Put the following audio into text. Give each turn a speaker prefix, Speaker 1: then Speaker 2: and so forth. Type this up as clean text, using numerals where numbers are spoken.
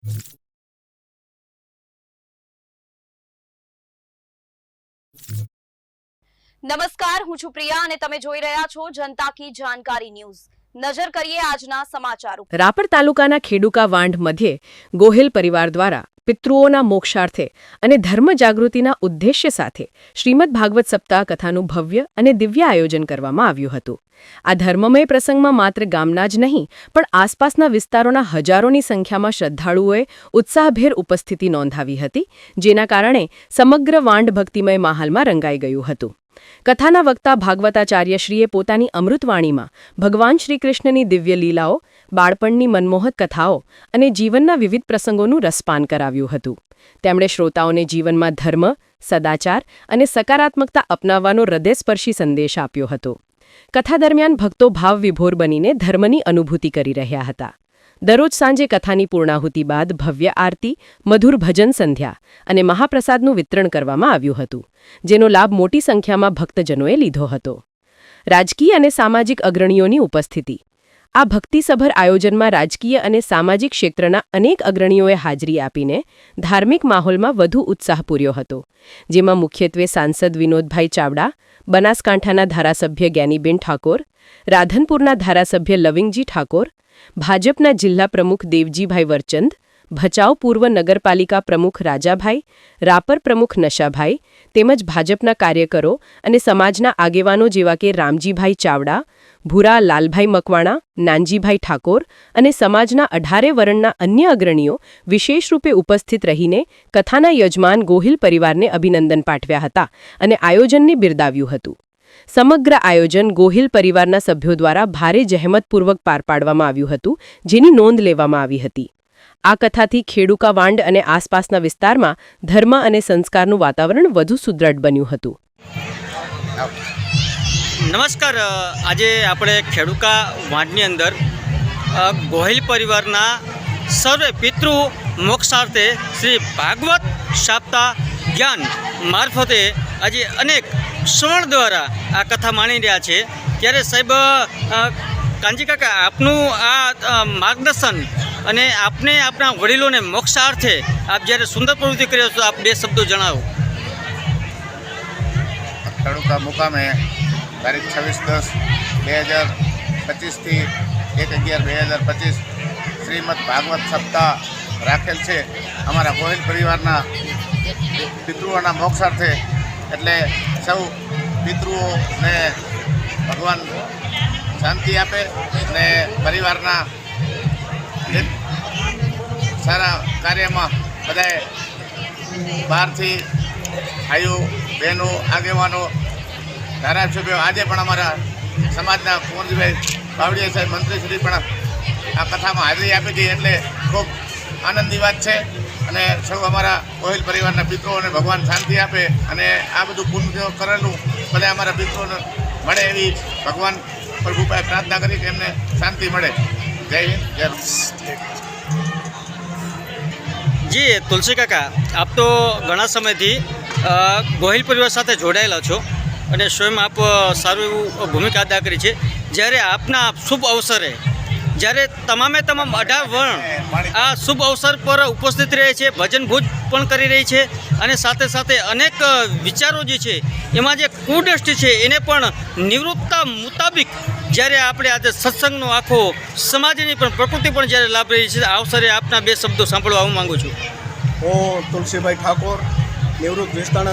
Speaker 1: નમસ્કાર, હું છું પ્રિયા અને તમે જોઈ રહ્યા છો જનતા કી જાણકારી ન્યૂઝ। નજર કરીએ આજના સમાચાર ઉપર।
Speaker 2: રાપર તાલુકાના ખેડુકા વાંઢ મધ્યે ગોહિલ પરિવાર દ્વારા પિતૃઓના મોક્ષાર્થે અને ધર્મ જાગૃતિના ઉદ્દેશ્ય સાથે શ્રીમદ ભાગવત સપ્તાહ કથાનું ભવ્ય અને દિવ્ય આયોજન કરવામાં આવ્યું હતું। આ ધર્મમય પ્રસંગમાં માત્ર ગામના જ નહીં પણ આસપાસના વિસ્તારોના હજારોની સંખ્યામાં શ્રદ્ધાળુઓએ ઉત્સાહભેર ઉપસ્થિતિ નોંધાવી હતી, જેના કારણે સમગ્ર વાંઢ ભક્તિમય માહોલમાં રંગાઈ ગયું હતું। કથાના વક્તા ભાગવતાચાર્યશ્રીએ પોતાની અમૃતવાણીમાં ભગવાન શ્રીકૃષ્ણની દિવ્ય લીલાઓ, બાળપણની મનમોહક કથાઓ અને જીવનના વિવિધ પ્રસંગોનું રસપાન કરાવ્યું હતું। તેમણે શ્રોતાઓને જીવનમાં ધર્મ, સદાચાર અને સકારાત્મકતા અપનાવવાનો હૃદયસ્પર્શી સંદેશ આપ્યો હતો। કથા દરમિયાન ભક્તો ભાવવિભોર બનીને ધર્મની અનુભૂતિ કરી રહ્યા હતા। દરરોજ સાંજે કથાની પૂર્ણાહુતિ બાદ ભવ્ય આરતી, મધુર ભજન સંધ્યા અને મહાપ્રસાદનું વિતરણ કરવામાં આવ્યું હતું, જેનો લાભ મોટી સંખ્યામાં ભક્તજનોએ લીધો હતો। રાજકીય અને સામાજિક અગ્રણીઓની ઉપસ્થિતિ। આ ભક્તિસભર આયોજનમાં રાજકીય અને સામાજિક ક્ષેત્રના અનેક અગ્રણીઓએ હાજરી આપીને ધાર્મિક માહોલમાં વધુ ઉત્સાહ પૂર્યો હતો, જેમાં મુખ્યત્વે સાંસદ વિનોદભાઈ ચાવડા, બનાસકાંઠાના ધારાસભ્ય જ્ઞાનીબેન ઠાકોર, રાધનપુરના ધારાસભ્ય લવિંગજી ઠાકોર, ભાજપના જિલ્લા પ્રમુખ દેવજીભાઈ વરચંદ, ભચાઉ પૂર્વ નગરપાલિકા પ્રમુખ રાજાભાઈ, રાપર પ્રમુખ નશાભાઈ તેમજ ભાજપના કાર્યકરો અને સમાજના આગેવાનો જેવા કે રામજીભાઈ ચાવડા, ભૂરા લાલભાઈ મકવાણા, નાનજીભાઈ ઠાકોર અને સમાજના 18 વર્ણના અન્ય અગ્રણીઓ વિશેષ રૂપે ઉપસ્થિત રહીને કથાના યજમાન ગોહિલ પરિવારને અભિનંદન પાઠવ્યા હતા અને આયોજનને બિરદાવ્યું હતું। સમગ્ર આયોજન ગોહિલ પરિવારના સભ્યો દ્વારા ભારે જહેમતપૂર્વક પાર પાડવામાં આવ્યું હતું, જેની નોંધ લેવામાં આવી હતી। આ કથાથી ખેડુકા વાંઢ અને આસપાસના વિસ્તારમાં ધર્મ અને સંસ્કારનું વાતાવરણ વધુ સુદૃઢ બન્યું હતું।
Speaker 3: નમસ્કાર, આજે આપણે ખેડુકા વાંઢની અંદર ગોહિલ પરિવારના સર્વે પિતૃ મોક્ષાર્થે શ્રી ભાગવત સપ્તાહ જ્ઞાન મારફતે આજે અનેક શ્રવણ દ્વારા આ કથા માણી રહ્યા છે। ત્યારે સાહેબ કાંજી કાકા, આપનું આ માર્ગદર્શન અને આપને આપણા વડીલોને મોક્ષાર્થે આપ જ્યારે સુંદર પ્રવૃત્તિ કર્યો છો, આપ 2 શબ્દો જણાવો।
Speaker 4: ખેડુકા મુકામે તારીખ 26/10/2025 થી 1/11/2025 શ્રીમદ ભાગવત સપ્તાહ રાખેલ છે અમારા ગોહિલ પરિવારના પિતૃઓના મોક્ષાર્થે। એટલે સૌ પિતૃઓને ભગવાન શાંતિ આપે અને પરિવારના એક સારા કાર્યમાં બધાએ બહારથી ભાઈઓ, બહેનો, આગેવાનો, ધારાસભ્યો, આજે પણ અમારા સમાજના કુંવરજીભાઈ બાવળિયા સાહેબ મંત્રીશ્રી પણ આ કથામાં હાજરી આપી હતી। એટલે ખૂબ આનંદની વાત છે અને સૌ અમારા ગોહિલ પરિવારના પિતૃઓને ભગવાન શાંતિ આપે અને આ બધું પુણ્ય કરેલું બધા અમારા પિતૃઓને મળે એવી ભગવાન પ્રભુ પાસે પ્રાર્થના કરી કે એમને શાંતિ મળે। જય હિન્દ, જય
Speaker 3: જી તુલસી કાકા, આપ તો ઘણા સમયથી ગોહિલ પરિવાર સાથે જોડાયેલા છો અને સ્વયં આપ સારું એવું ભૂમિકા અદા કરી છે। જ્યારે આપના શુભ અવસરે જ્યારે તમામ 18 વર્ણ આ શુભ અવસર પર ઉપસ્થિત રહે છે, ભજન ભોજ પણ કરી રહી છે અને સાથે સાથે અનેક વિચારો જે છે એમાં જે કુદ્રષ્ટિ છે એને પણ નિવૃત્તા મુતાબિક જ્યારે આપણે આજે સત્સંગનો આખો સમાજની પણ પ્રકૃતિ પણ જ્યારે લાભ રહી છે, આ અવસરે આપના 2 શબ્દો સાંભળવા હું માગું છું।
Speaker 5: હું તુલસીભાઈ ઠાકોર, નિવૃત્ત વિસ્તારના